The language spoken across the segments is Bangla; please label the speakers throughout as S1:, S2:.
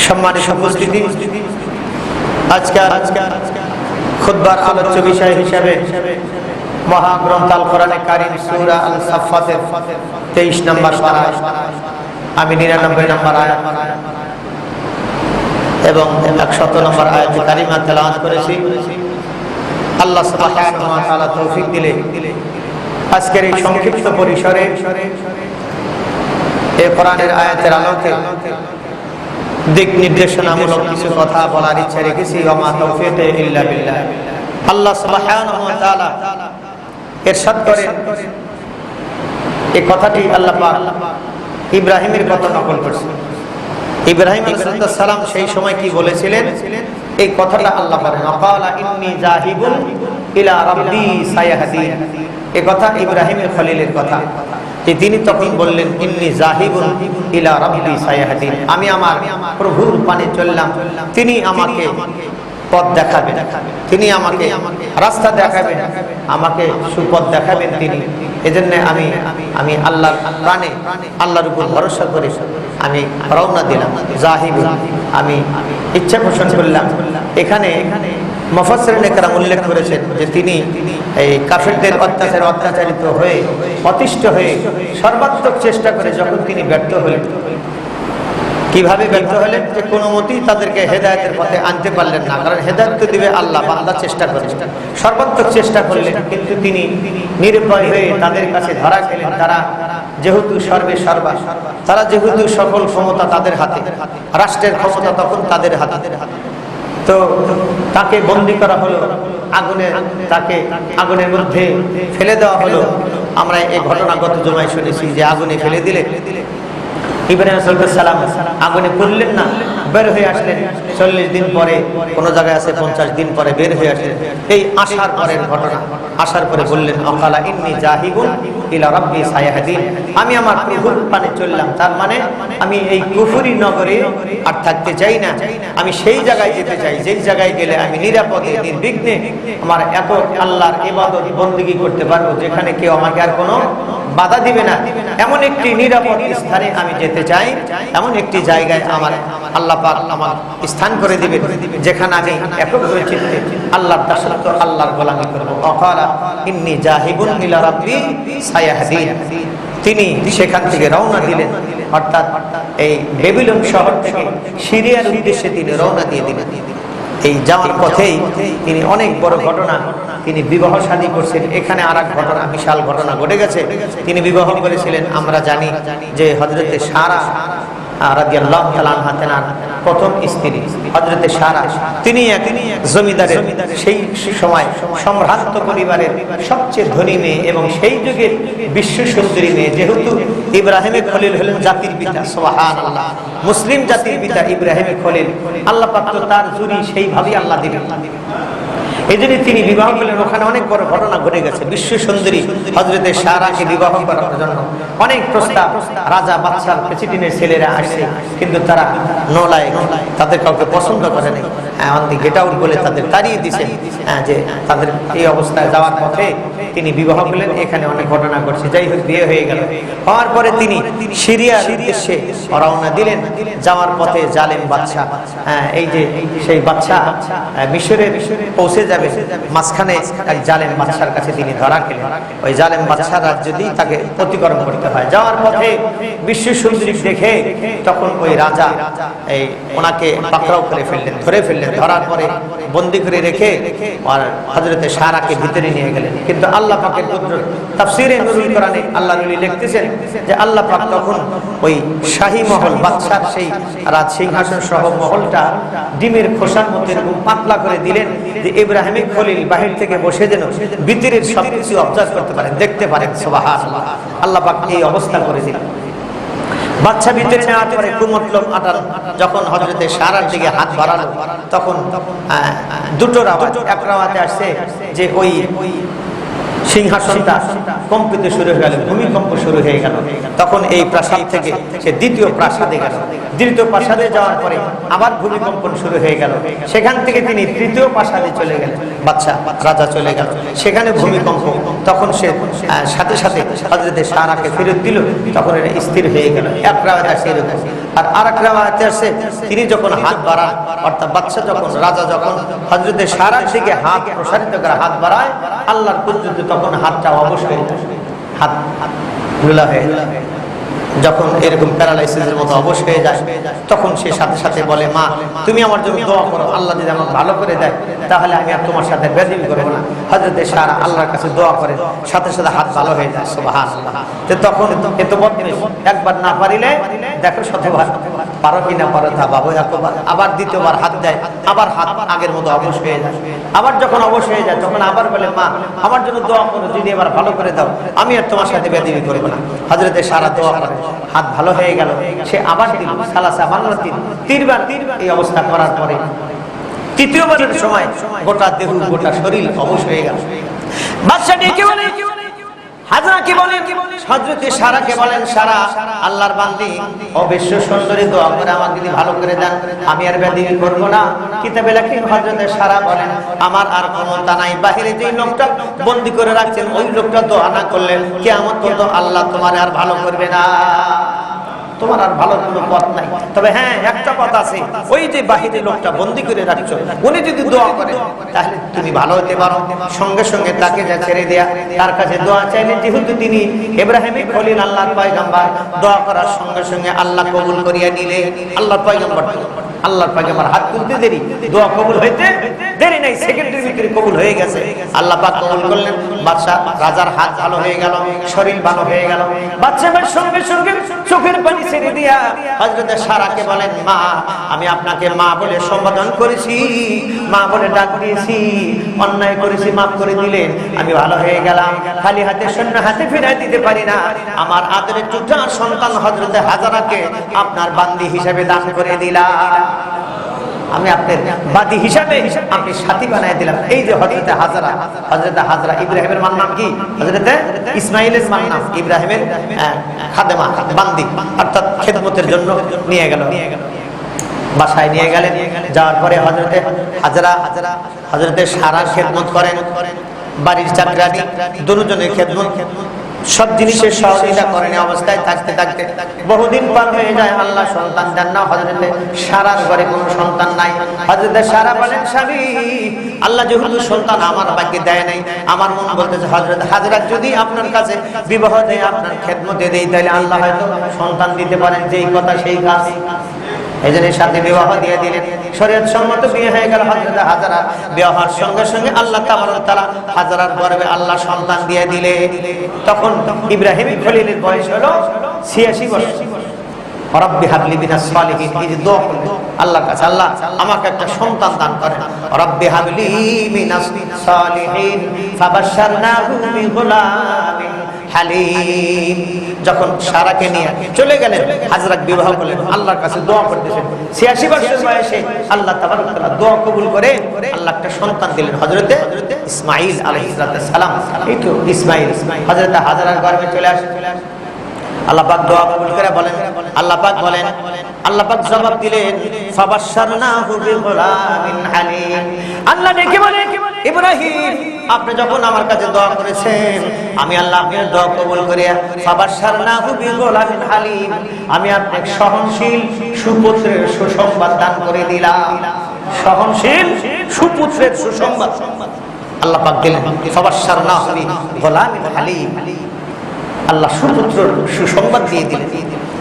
S1: সম্মানিত উপস্থিতি, আজকের খুতবার আলোচ্য বিষয় হিসেবে মহাগ্রন্থ আল কোরআনে কারীম সূরা আল সাফফাতের 23 নম্বর পারা, আমি 99 নম্বর আয়াত এবং 100 নম্বর আয়াত কারিমা তেলাওয়াত করেছি। আল্লাহ সুবহানাহু ওয়া তাআলা তৌফিক দিলে আজকের এই সংক্ষিপ্ত পরিসরে এই কোরআনের আয়াতের আলোকে দিক নির্দেশনামূলক কিছু কথা বলার ইচ্ছা রেখেছি। ওয়া মা তাওফীক ইল্লা বিল্লাহ। আল্লাহ সুবহানাহু ওয়া তাআলা ইরশাদ করেন, এই কথাটি আল্লাহ পাক ইব্রাহিমের কথা নকল করেছেন। ইব্রাহিম আলাইহিস সালাম সেই সময় কি বলেছিলেন, এই কথাটা আল্লাহ বলেন, ক্বালা ইন্নী যাহিবুন ইলা রাব্বি সায়াহদিন। এই কথা ইব্রাহিমের খলিলের কথা, যে তিনি তখন বললেন, ইন্নী যাহিবুন ইলা রাব্বি সায়াহদিন, আমি আমার প্রভুর পানে চললাম, তিনি আমাকে পথ দেখাবেন, তিনি আমাকে রাস্তা দেখাবেন, আমাকে সুপথ দেখাবেন তিনি। এজন্য আমি আল্লাহর প্রাণে, আল্লাহর উপর ভরসা করে আমি রওনা দিলাম। যাহিবুন, আমি ইচ্ছা পোষণ করলাম। এখানে মুফাসসিরিনে কেরাম উল্লেখ করেছেন যে তিনি এই কাফিরদের অত্যাচারিত হয়ে, অতিষ্ঠ হয়ে সর্বাত্মক চেষ্টা করে যখন তিনি ব্যর্থ হলেন, কিভাবে ব্যর্থ হলেন, যে কোনো মতেই তাদেরকে হেদায়েতের পথে আনতে পারলেন না। কারণ হেদায়েত তো দিবে আল্লাহ, বান্দা চেষ্টা করে, সর্বাত্মক চেষ্টা করলেন, কিন্তু তিনি নিরুপায় হয়ে তাদের কাছে ধরা খেলেন। তারা যেহেতু সর্বে সর্বা, তারা যেহেতু সকল ক্ষমতা তাদের হাতে, রাষ্ট্রের ক্ষমতা তখন তাদের হাতে, তো তাকে বন্দী করা হলো, তাকে আগুনের মধ্যে ফেলে দেওয়া হলো। আমরা এই ঘটনা গত জুমায় শুনেছি যে আগুনে ফেলে দিলে ইব্রাহিম আলাইহিস সালাম আগুনে পড়লেন না, বের হয়ে আসলেন 40 দিন পরে, কোন জায়গায় আছে 50 দিন পরে বের হয়ে আসলেন। এই আসার পরের ঘটনা, আসার পরে বললেন, ক্বালা ইন্নী যাহিবুন ইলা রাব্বি সায়াহদিন, আমি আমার প্রভুর পানে চললাম। তার মানে আমি এই কুফরি নগরে আর থাকতে চাই না, আমি সেই জায়গায় যেতে চাই যেই জায়গায় গেলে আমি নিরাপদে নির্বিঘ্নে আমার এত আল্লাহর ইবাদত বন্দেগী করতে পারবো, যেখানে কেউ আমাকে আর কোনো বাধা দিবে না। এমন একটি নিরাপদ স্থানে আমি যেতে চাই, এমন একটি জায়গায় আমার আল্লাহ পাক আমার স্থান করে দিবেন, যেখানে আমি একভাবে চিত্তে আল্লাহর দাসত্ব, আল্লাহর গোলামি করব। ক্বালা ইন্নী যাহিবুন ইলা রাব্বি সায়াহদিন। তিনি সেখান থেকে রওনা দিলেন, অর্থাৎ এই বেবিলন শহর থেকে সিরিয়ার উদ্দেশ্যে তিনি রওনা দিয়ে দিলেন। এই যাওয়ার পথেই তিনি অনেক বড় ঘটনা, তিনি বিবাহ শাদী করছেন। এখানে আর এক ঘটনা, বিশাল ঘটনা ঘটে গেছে। তিনি বিবাহ করেছিলেন, আমরা জানি যে হযরতে সারা রাদিয়াল্লাহু তাআলা আনহা তেনার প্রথম স্ত্রী হযরতে সারা, তিনি এক জমিদারের, সেই সময় সম্ভ্রান্ত পরিবারের সবচেয়ে ধনী মেয়ে এবং সেই যুগের বিশ্ব সুন্দরী মেয়ে। যেহেতু ইব্রাহিমের খলিল হলেন জাতির পিতা, সুবহানাল্লাহ, মুসলিম জাতির পিতা ইব্রাহিমের খলিল, আল্লাহ পাক তো তার জুরি সেইভাবেই আল্লাহ দিবেন। এই জন্য তিনি বিবাহ করলেন। ওখানে অনেক বড় ঘটনা ঘটে গেছে। বিশ্ব সুন্দরী হযরতে সারাকে বিবাহ করার জন্য অনেক প্রস্তাব, রাজা, বাদশাহ, প্রেসিডেন্টের ছেলেরা আসছে, কিন্তু তারা নোলায়, তাদের কাউকে পছন্দ করে নাই, অন দি গেট আউট বলে তাদের তাড়িয়ে দিছে। যে তাদের এই অবস্থায় যাওয়ার পথে তিনি বিবাহ করলেন। এখানে অনেক ঘটনা ঘটছে। যাই হোক, বিয়ে হয়ে গেল। হওয়ার পরে তিনি সিরিয়ার উদ্দেশ্যে রওনা দিলেন। যাওয়ার পথে জালেম বাদশা, এই যে সেই বাদশা মিশরে পৌঁছে যাবে, মাঝখানে এক জালেম বাদশার কাছে তিনি ধরা খেলেন। ওই জালেম বাদশার রাজ্য দিয়ে তাকে প্রতিকরণ করতে হয়। যাওয়ার পথে বিশ্ব সুন্দরী দেখে তখন ওই রাজা ওনাকে পাকড়াও করে ফেললেন, ধরে ফেললেন। ধরার পরে বন্দী করে রেখে আর হযরতে সারাকে ভিতরে নিয়ে গেলেন। কিন্তু আল্লাহ পাকের কুদরত, তাফসীরে নুরুল কোরআনে আল্লাহ নবী লিখতেছেন যে আল্লাহ পাক তখন ওই শাহী মহল, বাদশার সেই রাজ সিংহাসন সহ মহলটা ডিমের খোসার মতো এরকম পাতলা করে দিলেন, যে ইব্রাহিমের খলিল বাহির থেকে বসে যেন ভিতরের সবকিছু অবজার্ভ করতে পারেন, দেখতে পারেন। সুবহানাল্লাহ, আল্লাহ পাক এই অবস্থা করে দিলেন। বাচ্চা ভিতরে নেওয়ার পরে কুমতলব আটাল, যখন হযরতে সারার দিকে হাত বাড়ালো, তখন দুটো আওয়াজ। এক আওয়াজে আসছে যে ওই সিংহাসনটা কম্পিতে শুরু হয়ে গেল, ভূমিকম্প শুরু হয়ে গেল। তখন এই প্রাসাদ থেকে সে দ্বিতীয় প্রাসাদে গেল। দ্বিতীয় প্রাসাদে যাওয়ার পরে আবার ভূমিকম্প শুরু হয়ে গেল। সেখান থেকে তিনি তৃতীয় প্রাসাদে চলে গেলেন, বাচ্চা রাজা চলে গেল, সেখানে ভূমিকম্প। তখন সে সাথে সাথে হযরতে সারাকে ফেরত দিল, তখন এটা স্থির হয়ে গেল। এক রাওয়াতে আসে এরকম, আর আরেক রাওয়াতে আসে তিনি যখন হাত বাড়ান, অর্থাৎ বাচ্চা যখন, রাজা যখন হযরতে সারার দিকে হাত প্রসারিত করে হাত বাড়ায়, আল্লাহর কুদরতে তখন হাতটা অবশ হয়ে যায়, হাত ঢোলা হয়ে যায়। যখন এরকম প্যারালাইসিসের মতো অবশ হয়ে যায়, তখন সে সাথে সাথে বলে, মা তুমি আমার জন্য দোয়া করো, আল্লাহ যদি আমাকে ভালো করে দেয় তাহলে আমি আর তোমার সাথে বেদিন করবো না। হযরতে সারা আল্লাহর কাছে দোয়া করে, সাথে সাথে হাত ভালো হয়ে যায়। সুবহানাল্লাহ। তখন এত বদমেশ, একবার না পারিলে দেখো শতবার, পারো কিনা পারো তা বাবু, আবার দ্বিতীয়বার হাত দেয়, আবার হাত আগের মতো অবশ হয়ে যায়। আবার যখন অবশ হয়ে যায় তখন আবার বলে, মা আমার জন্য দোয়া করো, যদি এবার ভালো করে দাও আমি আর তোমার সাথে বেদিন করবো না। হযরতে সারা দোয়া করে, হাত ভালো হয়ে গেল। সে আবার দিল সালাসা মাররাতিন, তিনবার এই অবস্থা করার পরে তৃতীয়বারের সময় গোটা দেহ গোটা শরীর অবশ হয়ে গেল। বাদশা ডেকে বলে, হাজরাকে বলেন, হযরতে সারাকে বলেন, সারা আল্লাহর বান্দি অবশ্য সুন্দরী, দোয়া করে আমাকে যদি ভালো করে দেন আমি আর বেদিন করব না। কিতাবে লেখেন হযরতে সারা বলেন, আমার আর ক্ষমতা নাই, বাহিরে যেই লোকটা বন্দী করে রাখছেন ওই লোকটা দোয়া না করলে কিয়ামত পর্যন্ত আল্লাহ তোমার আর ভালো করবে না, তোমার আর ভালো কোনো পথ নাই। তবে হ্যাঁ, একটা কথা আছে, ওই যে বাহিরে লোকটা বন্দী করে রাখছো উনি যদি দোয়া করে তাহলে তুমি ভালো হতে পারো। সঙ্গে সঙ্গে তাকে যা ছেড়ে দেয়া, তার কাছে দোয়া চাইলে, যেহেতু তিনি ইব্রাহিম খলিল আল্লাহর পয়গম্বর, দোয়া করার সঙ্গে সঙ্গে আল্লাহ কবুল করিয়া নিলে। আল্লাহর পয়গম্বর হাত তুলতে দেরি, দোয়া কবুল হইতে দেরি নাই, সেকেন্ডের ভিতরে কবুল হয়ে গেছে। আল্লাহ পাক কবুল করলেন। বাদশা রাজার হাত ভালো হয়ে গেল, শরীর ভালো হয়ে গেল। বাদশা সঙ্গে সঙ্গে চোখের পানি ছেড়ে দিয়া হযরতে সারাকে বলেন, মা আমি আপনাকে মা বলে সম্বোধন করেছি, মা বলে ডাক দিয়েছি, অন্যায় করেছি, মাফ করে দিলেন, আমি ভালো হয়ে গেলাম। খালি হাতে শূন্য হাতে ফিরাই দিতে পারি না। আমার আদরের টুকরার সন্তান হযরতে হাজারাকে আপনার বান্দি হিসেবে দান করে দিলাম, আমি আপনার বাদী হিসাবে আপনি সাথী বানাই দিলাম। এই যে হযরতে হাজরা, ইব্রাহিমের মার নাম কি? হযরতে ইসমাইলের মার নাম, ইব্রাহিমের খাদেমা, বান্দি, অর্থাৎ খেদমতের জন্য নিয়ে গেল। বাসায় নিয়ে গেলেন, যাওয়ার পরে হযরতে হাজরা হযরতে সারা খেদমত করেন, বাড়ির চাকরানি দুজনের খেদমত, সব জিনিসের সহযোগিতা করেন। অবস্থায় থাকতে থাকতে বহুদিন পার হয়ে যায়, আল্লাহ সন্তান দেন না। হযরতে সারার ঘরে কোনো সন্তান নাই। হযরতে সারা বলেন, স্বামী আল্লাহ যেহেতু সন্তান আমার ভাগ্যে দেয় নাই, আমার মন বলতেছে হযরত হাজরা যদি আপনার কাছে বিবাহ দেয়, আপনার খেদমতে দেই, তাহলে আল্লাহ হয়তো সন্তান দিতে পারেন। যেই কথা সেই কাজ, এজনের সাথে বিবাহ দিয়ে দিলেন। শরীয়ত সম্মত বিয়ে হয়ে গেল হযরত হাজরা। বিবাহের সঙ্গে সঙ্গে আল্লাহ তাআলা হাজরার গর্ভে আল্লাহ সন্তান দিয়ে দিলে। তখন ইব্রাহিম খলিলের বয়স হলো ৮৬ বছর। রব্বি হাবলি মিনাস সালিহিন, এই যে দোয়া করলেন আল্লাহর কাছে, আল্লাহ আমাকে একটা সন্তান দান করেন। রব্বি হাবলি মিনাস সালিহিন ফাবাশশারনাহু বিগুলামিন হালিম। যখন সারাকে নিয়ে চলে গেলেন, হাজরা বিবাহ করলেন, আল্লাহর কাছে দোয়া করতেছেন। ৮৬ বছর বয়সে আল্লাহ তাবারক ওয়া তাআলা দোয়া কবুল করে আল্লাহ একটা সন্তান দিলেন, হযরতে ইসমাঈল আলাইহিস সালাম। এই তো ইসমাঈল হযরতে হাজরার গর্ভে চলে আসে। আল্লাহ পাক দোয়া কবুল করে বলেন, আল্লাহ পাক জবাব দিলেন, ফাবাশশারনাহু বিগুলামিন হালিম। আল্লাহ ডেকে বলে, ইব্রাহিম আপনি যখন আমার কাছে দোয়া করেছেন, আমি আল্লাহ আপনার দোয়া কবুল করে ফাবাশশারনাহু বিগুলামিন হালিম, আমি আপনাকে সহনশীল সুপুত্রের সুসংবাদ দান করে দিলাম। সহনশীল সুপুত্রের সুসংবাদ আল্লাহ পাক দিলেন। ফাবাশশারনাহু বিগুলামিন হালিম, আল্লাহ সুপুত্রের সুসংবাদ দিয়ে দিলেন।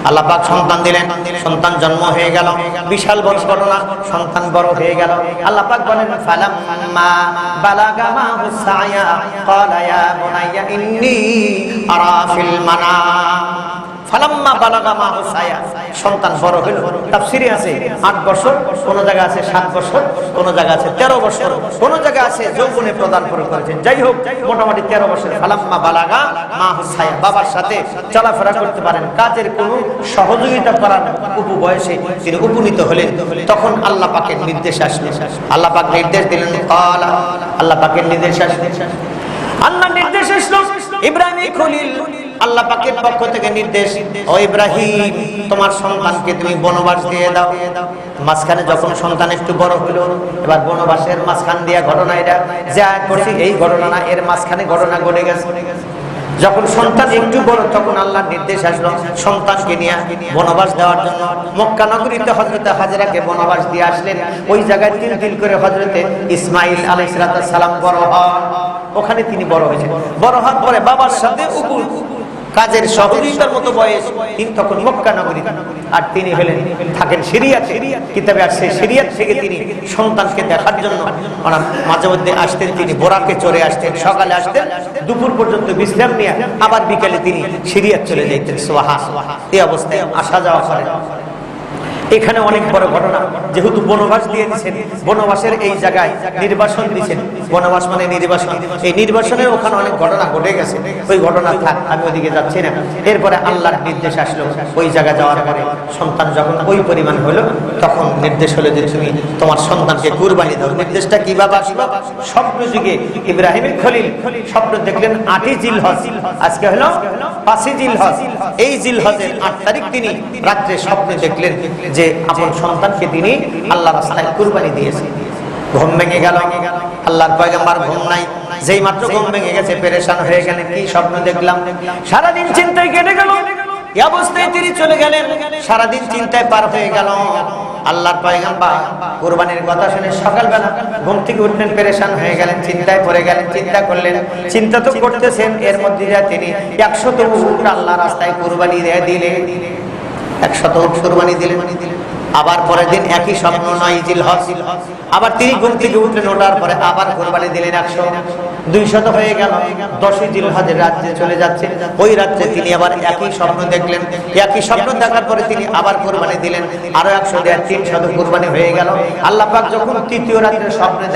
S1: আল্লাহ পাক সন্তান দিলেন, সন্তান জন্ম হয়ে গেল। বিশাল বড় ঘটনা, সন্তান বড় হয়ে গেল। আল্লাহ পাক বলেন, ফালাম্মা বালাগা মাহু সায়া ক্বালা ইয়া বুনাইয়া ইন্নী আরা ফিল মানাম। ফালাম্মা বালাগা মাহু সায়া, সন্তান বড় হলো। তাফসীরে আছে ৮ বছর, কোন জায়গা আছে ৭ বছর, কোন জায়গা আছে ১৩ বছর, কোন জায়গা আছে যৌবনে প্রদান করেছেন। যাই হোক, মোটামুটি ১৩ বছর। ফালাম্মা বালাগা মাহু সায়া, বাবার সাথে চলাফেরা করতে পারেন, কাজের কোনো সহযোগিতা করার বয়সে তিনি উপনীত হলেন। তখন আল্লাহ পাকের নির্দেশ আসলো, আল্লাহ পাক নির্দেশ দিলেন, আল্লাহ পাকের নির্দেশ আসলো, আল্লাহ নির্দেশ আসলো ইব্রাহিম খলিল আল্লাহ পাকের পক্ষ থেকে নির্দেশ, ও ইব্রাহিম তোমার সন্তানকে তুমি বনবাস দিয়ে দাও। মাঝখানে যখন সন্তান একটু বড় হলো, এবার বনবাসের মাঝখান দিয়া ঘটনা, এটা যে আয়াত করছি এই ঘটনা না, এর মাঝখানে ঘটনা ঘটে গেছে। যখন সন্তান একটু বড় তখন আল্লাহর নির্দেশ আসলো সন্তানকে নিয়ে বনবাস দেওয়ার জন্য। মক্কা নগরীতে হযরতে হাজরাকে বনবাস দিয়ে আসলেন। ওই জায়গায় তিল তিল করে হযরতে ইসমাঈল আলাইহিস সালাম বড় হন। ওখানে তিনি বড় হয়েছেন। বড় হওয়ার পরে বাবার সাথে উপর কাজের সহযোগিতার মতো বয়স, তিনি তখন মক্কা নগরীতে, আর তিনি হলেন থাকেন সিরিয়াতে। কিতাবে আসছে সিরিয়াত থেকে তিনি সন্তানকে দেখার জন্য মাঝে মধ্যে আসতেন। তিনি বোরাকে চড়ে আসতেন, সকালে আসতেন, দুপুর পর্যন্ত বিশ্রাম নিয়ে আবার বিকেলে তিনি সিরিয়াত চলে যেতেন। সুবহানাল্লাহ। এই অবস্থায় আসা যাওয়া করেন। এখানে অনেক বড় ঘটনা, যেহেতু বনবাস দিয়ে দিয়েছেন, বনবাসের এই জায়গায় নির্বাসন দিয়েছেন। বনবাস মানে নির্বাসন, এই নির্বাসনের ওখানে অনেক ঘটনা ঘটে গেছে। ওই ঘটনা থাক, আমি ওইদিকে যাচ্ছি না। এরপরে আল্লাহর নির্দেশ আসলো, ওই জায়গায় যাওয়ার পরে সন্তান যখন ওই পরিমাণ হলো, তখন নির্দেশ হলো যে তুমি তোমার সন্তানকে কুরবানি দাও। নির্দেশটা কিভাবে আসলো? স্বপ্ন যুগে ইব্রাহিম খলিল স্বপ্ন দেখলেন 8ই জিলহজ, আজকে হলো 5ই জিলহজ। এই জিলহজের 8 তারিখ তিনি রাত্রে স্বপ্নে দেখলেন যে আপন সন্তানকে তিনি আল্লাহর রাস্তায় কুরবানি দিয়েছেন। ঘুম ভেঙে গেল, আল্লাহর পয়গম্বর ঘুম নাই, যেই মাত্র ঘুম ভেঙে গেছে পেরেশান হয়ে গেলেন, কি স্বপ্ন দেখলাম। সারাদিন চিন্তায় কেটে গেল, এই অবস্থায় তিনি চলে গেলেন। সারাদিন চিন্তায় পার হয়ে গেল। আল্লাহর পয়গম্বর কুরবানির কথা শুনে সকালবেলা ঘুম থেকে উঠলেন, পেরেশান হয়ে গেলেন, চিন্তায় পড়ে গেলেন। চিন্তা করলেন, চিন্তা তো করতেছেন, এর মধ্যে তিনি 100 উট আল্লাহর রাস্তায় কুরবানি দিয়ে দিলেন। 100 উট কুরবানি দিলেন। আবার পরের দিন একই স্বপ্ন, 9ই জিলহজ। আবার তিনি ঘুম থেকে উঠলেন, ওঠার পরে আবার কুরবানি দিলেন 100, 200 হয়ে গেল। 10ই জিলহজের রাত্রে চলে যাচ্ছে, ওই রাত্রে তিনি আবার একই স্বপ্ন দেখলেন। একই স্বপ্ন দেখার পরে তিনি আবার কুরবানি দিলেন, আরো 100 দেয়া 300 কুরবানি হয়ে গেল। আল্লাহ পাক যখন তৃতীয় রাত্রে স্বপ্নে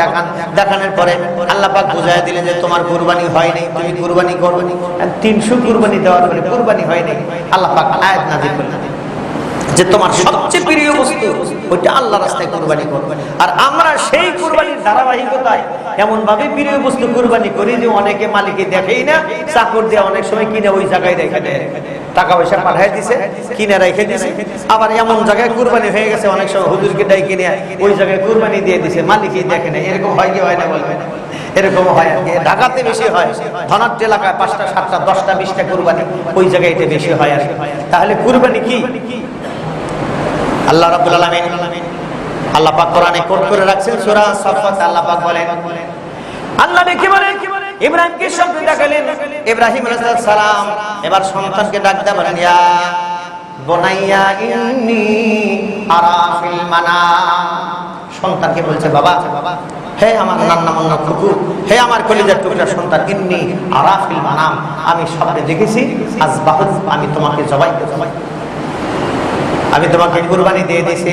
S1: দেখানোর পরে আল্লাহ পাক বুঝায় দিলেন যে তোমার কুরবানি হয়নি, তুমি কুরবানি করো। 300 কুরবানি দেওয়ার পরে কুরবানি হয়নি। আল্লাহ পাক আয়াত নাযিল করলেন যে তোমার সবচেয়ে প্রিয় বস্তু ওইটা আল্লাহর রাস্তায় কুরবানি করো। আর আমরা সেই কুরবানির ধারাবাহিকতায় এমন ভাবে প্রিয় বস্তু কুরবানি করি যে অনেকে মালিকে দেখেই না, চাকর দিয়ে অনেক সময় কিনে ওই জায়গায় রেখে দেয়, টাকা পয়সা পাঠায় দিছে, কিনে রেখে দিছে। আবার এমন জায়গায় কুরবানি হয়ে গেছে, অনেক সময় হুজুরকে ডাই কিনে ওই জায়গায় কুরবানি দিয়ে দিছে, মালিকই দেখে না। এরকম হয় কি হয় না বলবেন? এরকম হয়। ঢাকাতে বেশি হয়, ধনাঢ্য এলাকায় 5টা 7টা 10টা 20টা কুরবানি, ওই জায়গায় এটা বেশি হয়। আর তাহলে কুরবানি কি? আল্লাহ রাব্বুল আলামিন আল্লাহ পাক কোরআনে কোট করে রাখছেন, সূরা সাফফাত আল্লাহ পাক বলেন, আল্লাহ কি বলেন? ইব্রাহিমকে স্বপ্ন দেখালেন। ইব্রাহিম আলাইহিস সালাম এবার সন্তানকে ডাক দিয়ে বলেন, ইয়া বুনাইয়া ইন্নী আরা ফিল মানাম। সন্তানকে বলছে, বাবা, হে আমার নান্না মুন্না কুকু, হে আমার কলিজার টুকরা সন্তান, ইন্নী আরা ফিল মানাম, আমি স্বপ্নে দেখেছি আযবাহু, আমি তোমাকে জবাই করব, আমি তোমাকে কুরবানি দিয়ে দিয়েছি।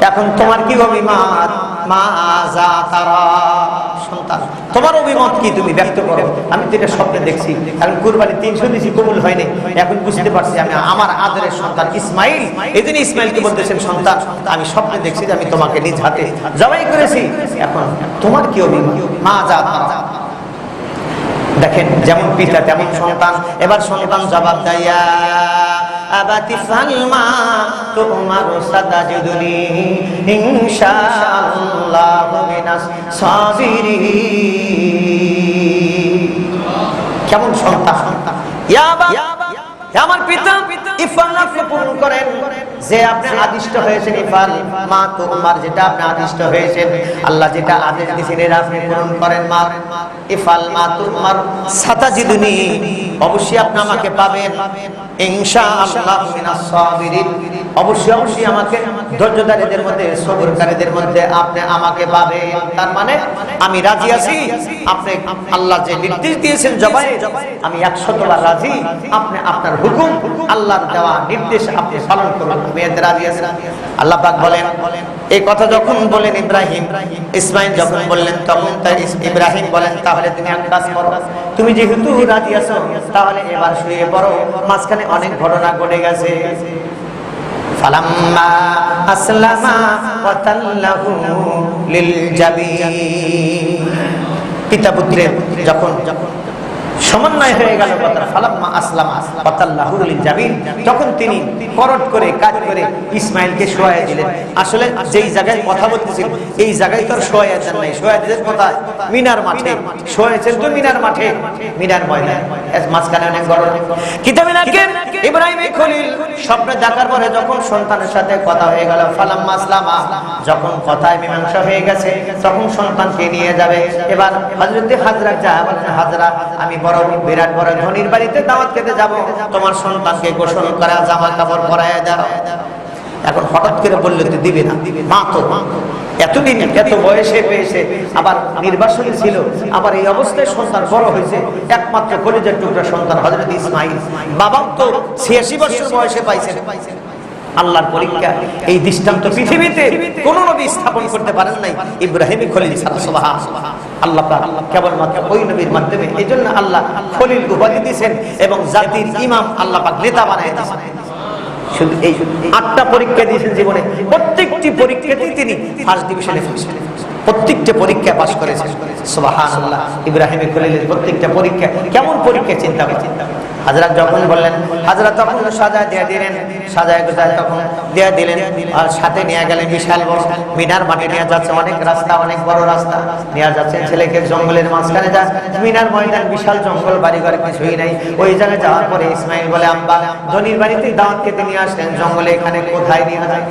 S1: এখন তোমার কি অভিমত? মাজা তারা, সন্তান তোমার অভিমত কি, তুমি ব্যক্ত করো। আমি তো এটা স্বপ্নে দেখছি, কারণ কুরবানি 300 দিয়েছি, কবুল হয়নি। এখন বুঝতে পারছি আমি আমার আদরের সন্তান ইসমাইল, এই জন্য ইসমাইলকে বলতেছেন সন্তান, আমি স্বপ্নে দেখছি যে আমি তোমাকে নিজ হাতে জবাই করেছি। এখন তোমার কি অভিমত? মাজা তারা। দেখেন, যেমন পিতা তেমন সন্তান। এবার সন্তান জবাব দেয়, আবাতি ফালমা তুমারু সাতাজিদুনি ইনশাআল্লাহু মিনাস সাবিরিন। কেমন সন্তান! ইয়া বাবা, আমার পিতা, ইফাল আপনি পূরণ করেন, যে আপনি আদিষ্ট হয়েছেন। ইফাল মা তুমার, যেটা আপনি আদিষ্ট হয়েছেন, আল্লাহ যেটা আদেশ দিয়েছেন এর আপনি পূরণ করেন। মা ইফাল মা তুমার সাতাজিদুনি, অবশ্যই আপনি আমাকে পাবেন। ইনশাআল্লাহু মিনাস সাবিরিন, অবশ্যই অবশ্যই আমাকে ধৈর্যধারীদের মধ্যে, সবরকারীদের মধ্যে আপনি আমাকে পাবেন। তার মানে আমি রাজি আছি, আপনি আল্লাহ যে নির্দেশ দিয়েছেন জবাই, আমি 100বার রাজি। আপনি আপনার হুকুম, আল্লাহর দেওয়া নির্দেশ আপনি পালন করুন, আমি এতে রাজি আছি। আল্লাহ পাক বলেন, এই কথা যখন বলেন ইব্রাহিম, ইসমাইল যখন বললেন, তখন তাই ইব্রাহিম বলেন, তাহলে তুমি এক কাজ করো, তুমি যেহেতু রাজি আছো, তাহলে এবার শুয়ে পড়ো। মাঝখানে অনেক ঘটনা ঘটে গেছে। ফালাম্মা আসলামা ওয়া তাল্লাহু লিল জাবিন, পিতা পুত্রের যখন সমন্বয় হয়ে গেল কথা। ফালাম্মা আসলামা ওয়াতাল্লাহু লিল জাবিন, তখন তিনি করট করে কাজ করে ইসমাইলকে শোয়ায় দিলেন। আসলে যেই জায়গায় কথা বলতেছেন এই জায়গায় তো আর শোয়ায় দেন নাই, শোয়ায় দিলেন কোথায়? মিনার মাঠে শোয়াইছেন তো, মিনার মাঠে, মিনার ময়দান, মাঝখানে অনেক বড় কিতাবে নাকি ইব্রাহিম খলিল স্বপ্নে দেখার পরে যখন সন্তানের সাথে কথা হয়ে গেল, ফালাম্মা আসলামা, যখন কথায় মীমাংসা হয়ে গেছে তখন সন্তানকে নিয়ে যাবে। এবার হযরত হাজরা যা বলেন, হাজরা আমি বড় বিরাট বড় ধনির বাড়িতে দাওয়াত খেতে যাব, তোমার সন্তানকে গোসল করা, জামা কাপড় পরায় দাও। এখন হঠাৎ করে বললে তো দিবে না, মা তো এতদিন এত বয়সে পেয়েছে, আবার নির্বাসনে ছিল, আবার এই অবস্থায় সন্তান বড় হয়েছে, একমাত্র কলিজার টুকরা সন্তান হযরত ইসমাইল, বাবা তো 86 বছর বয়সে পাইছেন। আল্লাহর পরীক্ষা, এই দৃষ্টান্ত পৃথিবীতে কোন নবী স্থাপন করতে পারেন নাই ইব্রাহিম খলিল ছাড়া। সুবহানাল্লাহ, আল্লাহ পাক কেবলমাত্র ওই নবীর মাধ্যমে, এই জন্য আল্লাহ খলিল উপাধি দিয়েছেন এবং জাতির ইমাম আল্লাহ পাক নেতা বানায় দিয়েছেন। শুধু এই 8টা পরীক্ষা দিয়েছেন জীবনে, প্রত্যেকটি পরীক্ষাতেই তিনি ফার্স্ট ডিভিশনে, প্রত্যেকটা পরীক্ষা পাস করেছেন। সুবহানাল্লাহ, ইব্রাহিম খলিলের প্রত্যেকটা পরীক্ষা কেমন পরীক্ষা চিন্তা করেন। হযরত যখন বললেন, হযরত তখন সাজা দিয়ে দিলেন, সাজায় গোজায় তখন দিয়ে দিলেন, আর সাথে নিয়ে গেলেন বিশাল বড় মিনার মাঠে নিয়ে যাচ্ছে, অনেক রাস্তা, অনেক বড় রাস্তা নিয়ে যাচ্ছে ছেলেকে, জঙ্গলের মাঝখানে যা মিনার ময়দান, বিশাল জঙ্গল, বাড়িঘর কিছুই নাই। ওই জায়গায় যাওয়ার পরে ইসমাইল বলে, আব্বা ধনির বাড়িতে দাওয়াত খেতে নিয়ে আসলেন, জঙ্গলে এখানে কোথায় নিয়ে যায়?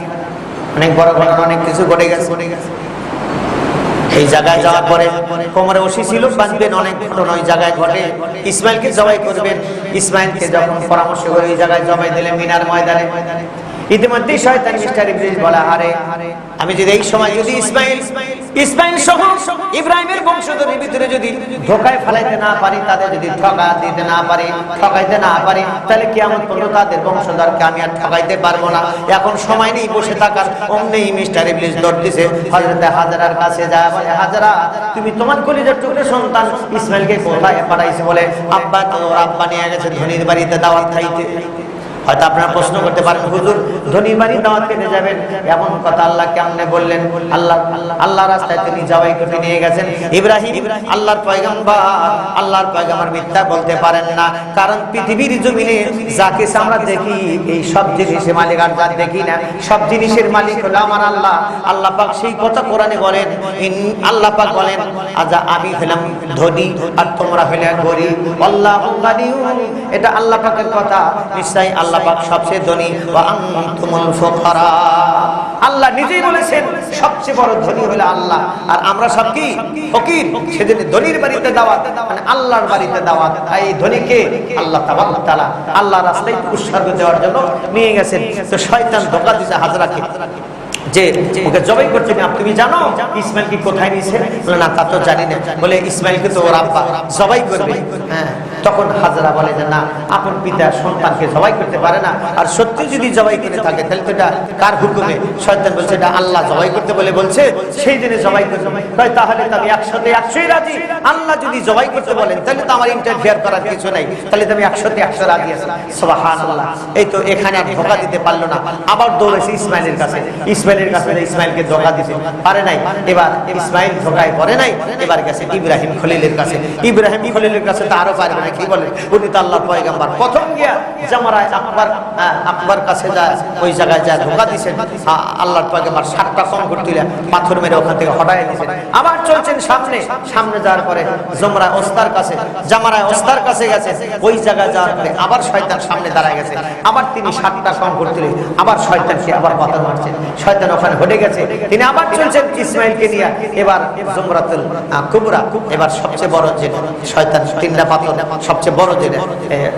S1: অনেক বড় ঘটনা, অনেক কিছু ঘটে গেছে। এই জায়গায় যাওয়ার পরে কোমরে রশি ছিল, বাঁধবেন, অনেক ঘটনা ওই জায়গায় ঘটে। ইসমাইলকে জবাই করবেন, ইসমাইলকে যখন পরামর্শ করে ওই জায়গায় জবাই দিলেন মিনার ময়দানে, ইতিমধ্যে শয়তান মিস্টার ইবলিস বলা, আরে আমি যদি এই সময় যদি ইসমাইল সহ ইব্রাহিমের বংশধরের ভিতরে যদি ধোকায় ফেলাইতে না পারি, তাদের যদি ঠকাইতে না পারি, তাহলে কিয়ামত পর্যন্ত তাদের বংশধরকে আমি আর ঠকাইতে পারবো না। এখন সময় নেই বসে থাকার। অমনি মিস্টার ইবলিস দৌড় দিছে হযরত হাজরার কাছে, যায় বলে, হাজরা তুমি তোমার কলিজার টুকরা সন্তান ইসমাইলকে কোথায় পাঠাইছে? বলে, আব্বা তো আব্বা নিয়ে গেছে ধনির বাড়িতে দাওয়াত খাইতে। হয়তো আপনারা প্রশ্ন করতে পারেন, হুজুর ধনির বাড়ি দাওয়াত খেতে যাবেন, এমন কথা আল্লাহ কেমনে বললেন? আল্লাহ রাস্তায় তিনি জবাই করতে নিয়ে গেছেন। ইব্রাহিম আল্লাহর পয়গম্বর, আল্লাহর পয়গম্বর মিথ্যা বলতে পারেন না, কারণ পৃথিবীর জমিনে যা কিছু আমরা দেখি, এই সব জিনিসের মালিক আর যা দেখি না, সব জিনিসের মালিক হলো আমার আল্লাহ। আল্লাহ পাক সেই কথা কোরআনে বলেন, আল্লাহ পাক বলেন, আজ আমি হলাম ধনী আর তোমরা হলে গরিব, আল্লাহু গানিয়ুন, এটা আল্লাহ পাকের কথা। নিশ্চয়ই আল্লাহ পাক সবচেয়ে ধনী, ওয়া আনতুমুল ফুকারা, আল্লাহ নিজেই বলেছেন সবচেয়ে বড় ধনী হলো আল্লাহ, আর আমরা সব কি ফকির। সেজন্য ধনীর বাড়িতে দাওয়াত, মানে আল্লাহর বাড়িতে দাওয়াত। এই ধনীকে আল্লাহ তাবারক ওয়া তাআলা আল্লাহর রাস্তায় উৎসর্গ দেওয়ার জন্য নিয়ে গেছেন। তো শয়তান ধোঁকা দিয়েছে হাজরাকে, যে ওকে জবাই করছে না, তুমি জানো ইসমাইল কি কোথায় নিয়েছে? বলে, না তা তো জানি না। বলে, ইসমাইলকে তো ওর আব্বা জবাই করবে। হ্যাঁ, তখন হাজরা বলে যে না, আপন পিতা সন্তানকে জবাই করতে পারে না, আর সত্যি যদি জবাই করে থাকে তাহলে তো এটা কার হুকুমে? শয়তান বলছে এটা আল্লাহ জবাই করতে বলছে, সেই দিনে জবাই করতে। তাহলে তো আমি 100-100 রাজি। আল্লাহ যদি জবাই করতে বলেন তাহলে তো আমার ইন্টারফেয়ার করার কিছু নাই, তাহলে তো আমি 100-100 রাজি আছি। সুবহানাল্লাহ, এই তো এখানে আর ধোঁকা দিতে পারলো না, আবার দৌড়েছে ইসমাইলের কাছে। ইসমাইলকে ধোঁকা দিতে পারে নাই, এবার ইসমাইল ধোঁকায় পড়ে নাই, এবার গেছে ইব্রাহিম খলিলের কাছে। ইব্রাহিম খলিলের কাছে তো আরো পারবে না, কি বলে, উনি তো আল্লাহর পয়গম্বর। প্রথম গিয়া জামারায় আকবার কাছে যায়, ওই জায়গায় যায় ধোঁকা দিয়েছেন আল্লাহর পয়গম্বর। 7টা কঙ্কর তুলে পাথর মেরে ওখান থেকে হটাই দিয়েছেন। আবার চলছেন সামনে যাওয়ার পরে জামারায় ওস্তার কাছে গেছে। ওই জায়গায় যাওয়ার পরে আবার শয়তান সামনে দাঁড়ায় গেছে, আবার তিনি 7টা কঙ্কর তুলে আবার শয়তানকে আবার পাথর মারছেন। শয়তান ওখানে হটে গেছে, তিনি আবার চলছেন ইসমাইলকে নিয়ে। এবার জমরাতুল কুবরা, এবার সবচেয়ে বড় যে শয়তান 3টা পাথর, সবচেয়ে বড় যে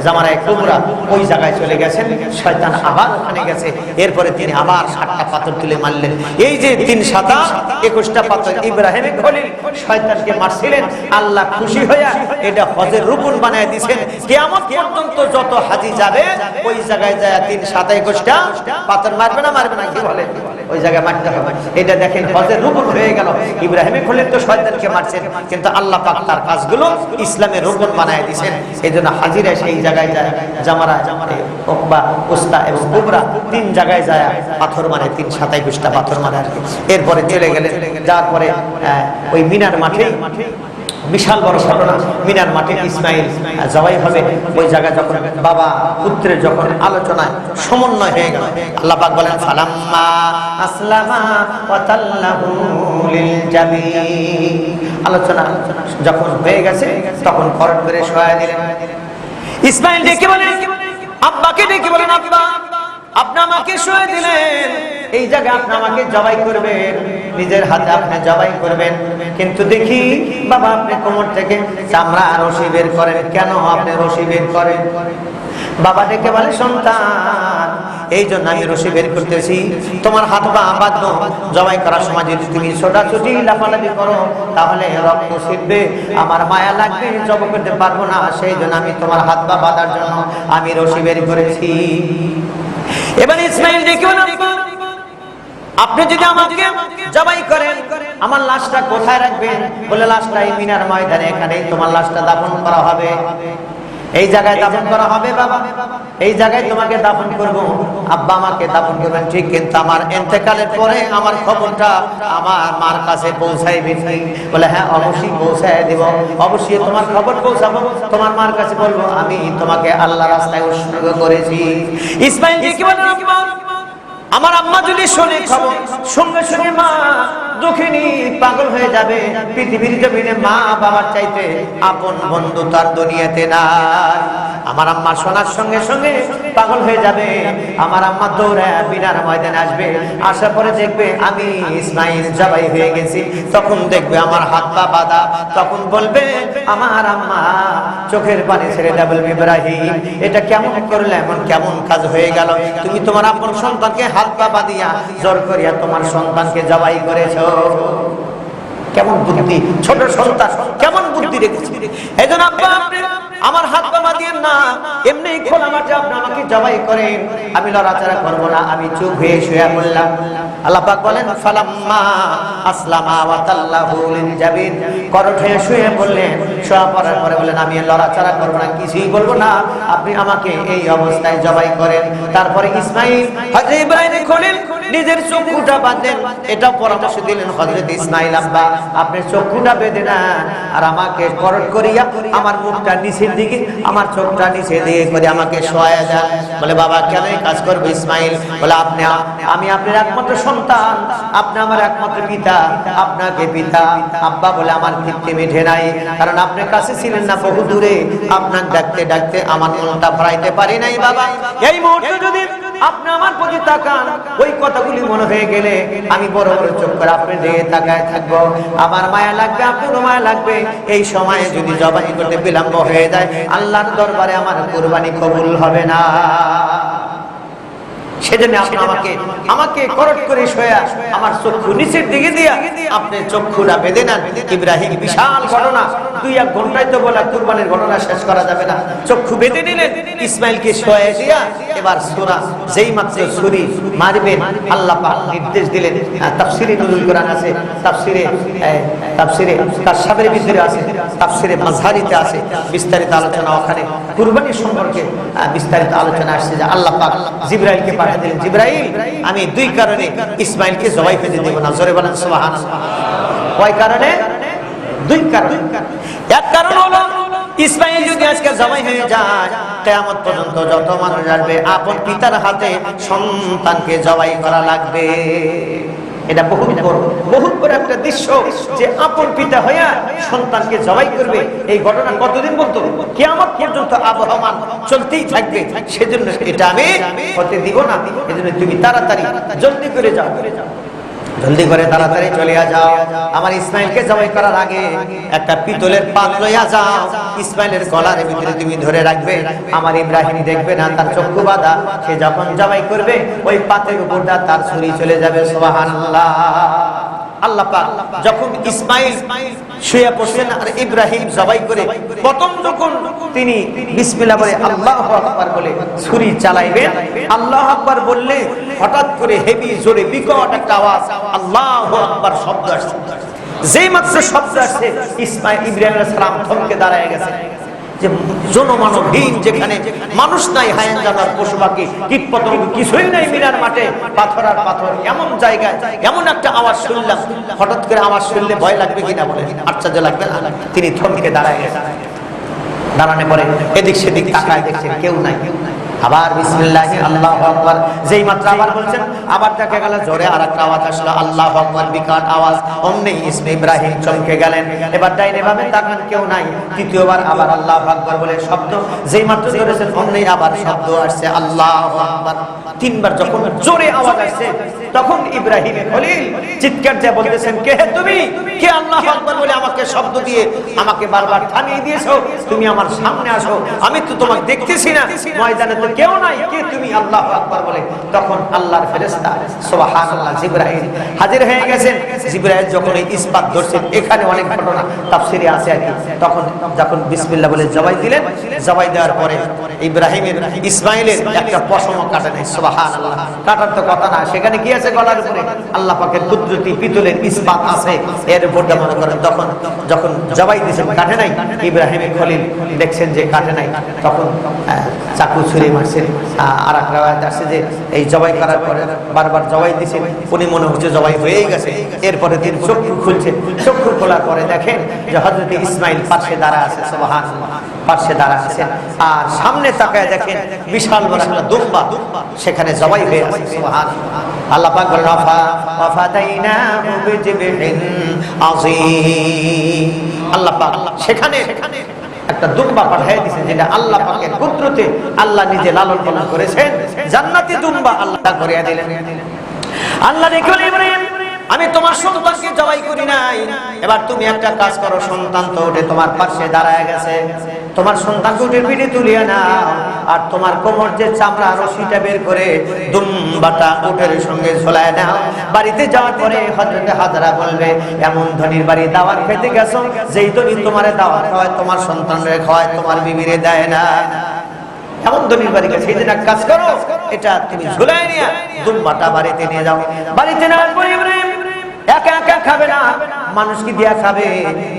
S1: জামারায়ে কুবরা, ওই জায়গায় চলে গেছেন। শয়তান আবার ওখানে গেছে, এরপরে তিনি আবার 7টা পাথর তুলে মারলেন। এই যে 3-7 21টা পাথর ইব্রাহিম খলিল শয়তানকে মারছিলেন, আল্লাহ খুশি হইয়া এটা হজের রুকুন বানায় দিয়েছেন। কিয়ামত পর্যন্ত যত হাজি যাবে ওই জায়গায় যায় 3-7 21টা পাথর মারবে না, কি বলে, ওই জায়গায় মারতে হবে। এটা দেখেন হজের রুকুন হয়ে গেল। ইব্রাহিম খলিল তো শয়তানকে মারছেন, কিন্তু আল্লাহ পাক তার কাজগুলো ইসলামের রুকুন বানায় দিয়েছেন। এইজন্য হাজিরা সেই জায়গায় যায়, জামারা, ওকবা, উস্তা এবং কুবরা 3 জায়গায় যায় পাথর মারে, 3-7 21টা পাথর মারে আর কি। এরপরে চলে গেলেন, যাওয়ার পরে ওই মিনার মাঠে বিশাল বড় ঘটনা। মিনার মাঠে ইসমাইল জবাই হবে, ওই জায়গায় যখন বাবা পুত্রের যখন আলোচনায় সমন্বয় হয়ে গেল, আল্লাহ পাক বলেন ফালাম্মা আসলামা ওয়া তাল্লাহু লিল জাবিন। আলোচনা যখন হয়ে গেছে তখন করট করে শোয়া দিলেন। ইসমাইল ডেকে বলেন, আব্বাকে ডেকে বলেন, আব্বা আপনি আমাকে শোয়া দিলেন, এই জায়গায় আপনি আমাকে জবাই করবেন, নিজের হাতে আপনি জবাই করবেন, কিন্তু দেখি বাবা আপনি কোমর থেকে চামড়া রশি বের করেন, কেন আপনি রশি বের করেন? বাবা ডেকে বলে, সন্তান এই জন্য আমি রশি বের করতেছি, তোমার হাত পা বাঁধো, জবাই করার সময় যদি তুমি ছোটাছুটি লাফালাফি করো তাহলে রক্ত ছিটবে, আমার মায়া লাগবে, জবাই করতে পারবো না, সেই জন্য আমি তোমার হাত পা বাঁধার জন্য আমি রশি বের করেছি। এবার ইসমাইল ডেকে বলেন, আপনি যদি আমাকে জবাই করেন আমার লাশটা কোথায় রাখবেন? বলে লাশটা এই মিনার ময়দানে, এখানেই তোমার লাশটা দাফন করা হবে, এই জায়গায় দাফন করা হবে বাবা, এই জায়গায় তোমাকে দাফন করব। আব্বা আমাকে দাফন করবেন ঠিক, কিন্তু আমার ইন্তেকালের পরে আমার খবরটা আমার মার কাছে পৌঁছাইবে? বলে হ্যাঁ অবশ্যই পৌঁছায় দেব, অবশ্যই তোমার খবর পৌঁছাবো, তোমার মার কাছে বলবো আমি তোমাকে আল্লাহ রাস্তায় উৎসর্গ করেছি। ইসমাইল কি বলেন, আমার আম্মা যদি শুনে খবর, সঙ্গে সঙ্গে মা দুঃখিনী পাগল হয়ে যাবে, পৃথিবীর জমিনে মা বাবার চাইতে আপন বন্ধু তার দুনিয়াতে নাই। আমার আম্মা শোনার সঙ্গে সঙ্গে পাগল হয়ে যাবে, আমার আম্মা দৌড়ে বিনার ময়দানে আসবে, আসার পরে দেখবে আমি ইসমাইল জবাই হয়ে গেছি, তখন দেখবে আমার হাত পা বাঁধা, তখন বলবে আমার আম্মা চোখের পানি ছেড়ে দেবে, বলবে ইব্রাহিম এটা কেমন করলে, এমন কেমন কাজ হয়ে গেল, তুমি তোমার আপন সন্তানকে হাত পা বাঁধিয়া জোর করিয়া তোমার সন্তানকে জবাই করেছো। কেমন বুদ্ধি, ছোট সন্তান কেমন বুদ্ধি রেখেছে। এই জন্য আব্বা আমার হাত পা বাঁধিয়েন না, এমনি খোলা মাঠে আপনি আমাকে জবাই করেন, আমি লড়াচড়া করবো না, আমি চুপ হয়ে শুয়ে পড়লাম। আল্লাহ পাক বলেন ফালাম্মা আসলামা ওয়া তাল্লাহু লিল জাবিন, করট হয়ে শুয়ে পড়লেন, শোয়া পড়ার পরে বলেন আমি লড়াচড়া করবো না, কিছুই বলবো না, আপনি আমাকে এই অবস্থায় জবাই করেন। তারপরে ইসমাইল হযরত ইব্রাহিম খলিল নিজের চক্ষুটা বাঁধলেন, এটা পরামর্শ দিলেন হযরত ইসমাইল, আব্বা আপনি চক্ষুটা বেঁধে না, আর আমাকে করট করিয়া আমার মুখটা নিচের দিকে, আমার চোখটা নিচে দিয়ে করে আমাকে শোয়া দেন। বলে বাবা কেন এই কাজ করবে ইসমাইল? বলে আপনি আমি আপনার একমাত্র সন্তান, আপনি আমার একমাত্র পিতা, আপনাকে পিতা আব্বা বলে আমার তৃপ্তি মিটে নাই, কারণ আপনার কাছে ছিলেন না বহু দূরে, আপনাকে ডাকতে ডাকতে আমার মনটা ভরাইতে পারি নাই বাবা। এই মুহূর্তে যদি আপনি আমার প্রতি তাকান, ওই কথাগুলি মনে হয়ে গেলে আমি বড় বড় চোখ করে আপনার দিকে তাকায় থাকবো, আমার মায়া লাগবে, আপনারও মায়া লাগবে। এই সময়ে যদি জবাই করতে বিলম্ব হয়ে যায় আল্লাহর দরবারে আমার কুরবানি কবুল হবে না। সেজন্য আপনি আমাকে করট করে শোয়া আমার চক্ষু নিচের দিকে দিয়া আপনি চক্ষুটা বেঁধে নেন। ইব্রাহিম বিশাল ঘটনা, 2-1 ঘন্টায় তো বলা কুরবানির ঘটনা শেষ করা যাবে না। চক্ষু বেঁধে নিলেন, ইসমাইলকে শোয়া দিয়া এবার সূরা যেই মাত্র ছুরি মারবেন আল্লাহ পাক নির্দেশ দিলেন। তাফসীরে নুজুল কোরআন আছে, তাফসীরে কাশফের ভিতরে আছে, তাফসীরে মাযহারিতে আছে বিস্তারিত আলোচনা, ওখানে কুরবানি সম্পর্কে বিস্তারিত আলোচনা আসছে যে আল্লাহ পাক জিবরাইলকে পাঠিয়ে দিলেন, জিবরাইল আমি 2 কারণে ইসমাইলকে জবাই করে দেব না। জোরে বলেন সুবহানাল্লাহ। কয় কারণে? 2 কারণ। এক কারণ হলো ইসমাইল যদি আজকে জবাই হয়ে যায় কিয়ামত পর্যন্ত যত মানুষ আসবে আপন পিতার হাতে সন্তানকে জবাই করা লাগবে। এটা বহুত বড় একটা দৃশ্য যে আপন পিতা হইয়া সন্তানকে জবাই করবে। এই ঘটনা কতদিন বলতো? কিয়ামত পর্যন্ত আবহমান চলতেই থাকবে। সেজন্য এটা আমি হতে দিব না। এজন্য তুমি তাড়াতাড়ি জলদি করে যাও, জলদি করে তাড়াতাড়ি চলে যাও। আমার ইসমাইলকে জবাই করার আগে একটা পিতলের পাত লইয়া যাও, ইসমাইলের গলার ভিতরে তুমি ধরে রাখবে। আমার ইব্রাহিম দেখবে না তার চক্ষু বাঁধা, সে যখন জবাই করবে ওই পাতের উপর তার ছুরি চলে যাবে। সুবহানাল্লাহ। আল্লাহ পাক যখন ইসমাইল শুয়ে পড়ছেন আর ইব্রাহিম জবাই করে প্রথম যখন তিনি বিসমিল্লাহ বলে আল্লাহু আকবার বলে ছুরি চালাইবেন, আল্লাহু আকবার বললে হঠাৎ করে হেভি জোরে বিকট একটা আওয়াজ আল্লাহু আকবার শব্দ আসছে। যেই মাত্র শব্দ আসছে ইব্রাহিম আলাইহিস সালাম থমকে দাঁড়ায় গেছে। যে জনমানবহীন, যেখানে মানুষ নাই, হায়ান জানার পশু পাখি কীট পতঙ্গ কিছুই নাই, মিনার মাঠে পাথর আর পাথর, এমন জায়গায় এমন একটা আওয়াজ শুনলাম। হঠাৎ করে আওয়াজ শুনলে ভয় লাগবে কিনা বলে? আশ্চর্য লাগবে না? তিনি থমকে দাঁড়ায় গেছেন। দাঁড়ানোর পরে এদিক সেদিক তাকায়, দেখছেন কেউ নাই। আবার বিসমিল্লাহ আল্লাহু আকবার যেই মাত্র আবার বলছেন, আবার দেখা গেল জোরে আরেকটা আওয়াজ আসলো, আল্লাহু আকবার, বিকট আওয়াজ। অমনি ইসমে ইব্রাহিম চমকে গেলেন। এবার ডাইনে বামে তাকান, কেউ নাই। তৃতীয়বার আবার আল্লাহু আকবার বলে শব্দ, যেই মাত্র ধরেছেন অমনি আবার শব্দ আসছে আল্লাহু আকবার। তিনবার যখন জোরে আওয়াজ আসছে, তখন ইব্রাহিম খলিল চিৎকার দিয়ে বলতেছেন, কে হে তুমি? কে আল্লাহু আকবার বলে আমাকে শব্দ দিয়ে আমাকে বারবার থামিয়ে দিয়েছো? তুমি আমার সামনে আসো, আমি তো তোমাকে দেখতেছি না, ময়দানে তো কেউ নাই, কে তুমি? আল্লাহু আকবার বলে তখন আল্লাহর ফেরেশতা সুবহানাল্লাহ জিবরাইল হাজির হয়ে গেছেন। জিবরাইল যখন এই ইসবাত ধরছেন, এখানে অনেক ঘটনা তাফসীরে আছে আর কি। তখন যখন বিসমিল্লাহ বলে জবাই দিলেন, জবাই দেওয়ার পরে ইব্রাহিমের ইসমাইলের একটা পশমও কাটে নাই। সুবহানাল্লাহ, কাটার তো কথা না, সেখানে কি আছে? গলার উপরে আল্লাহ পাকের কুদরতি পিতলের ইসবাত আছে, এর উপর মনে করেন তখন যখন জবাই দিয়েছেন কাটে নাই। ইব্রাহিম খলিল দেখছেন যে কাটে নাই, তখন চাকু ছুরি মারছেন। আর এক রাওয়ায়াত আছে যে এই জবাই করার পরে বারবার জবাই দিয়েছেন, উনি মনে হচ্ছে জবাই হয়েই গেছে। এরপরে তিনি চক্ষু খুলছেন, চক্ষু খোলার পরে দেখেন যে হযরত ইসমাইল পাশে দাঁড়া আছে। সুবহানাল্লাহ, পাশে দাঁড়া আছেন। আর সামনে তাকায় দেখেন বিশাল বড় একটা দুম্বা সেখানে জবাই হয়ে আছে। সুবহানাল্লাহ। আল্লাহ পাক বলেন, ওয়াফাদাইনাহু বিযিবহিন আযীম। আল্লাহ পাক সেখানে একটা দুম্বা পাঠিয়ে দিয়েছেন, যেটা আল্লাহ পাকের কুদরতে আল্লাহ নিজে লালন পালন করেছেন। জান্নাতি দুম্বা আল্লাহ করিয়া দিলেন। আল্লাহ দেখলেন, ইব্রাহিম আমি তোমার সন্তানকে জবাই করি নাই, এবার তুমি একটা কাজ করো, সন্তান তো উঠে তোমার পাশে দাঁড়ায় গেছে, তোমার সন্তানকে উঠে পিঠে তুলিয়ে নাও, আর তোমার কোমর যে চামড়া রশিটা বের করে দুম্বাটা উটের সঙ্গে ঝোলায় নাও। বাড়িতে যাওয়ার পরে হযরতে হাজরা বলবে, এমন ধনীর বাড়ি দাওয়াত খেতে গেছো, যেই ধনী তোমারে দাওয়াত খাওয়ায় তোমার সন্তানরে খাওয়ায়, তোমার বিবিরে দেয় না। এমন ধনীর বাড়ি গেছে, সেই দিন এক কাজ করো, এটা তুমি ঝুলায় নিয়ে দুম্বাটা বাড়িতে নিয়ে যাও। বাড়িতে নেওয়ার পরে একা একা খাবে না, মানুষকে দিয়া খাবে।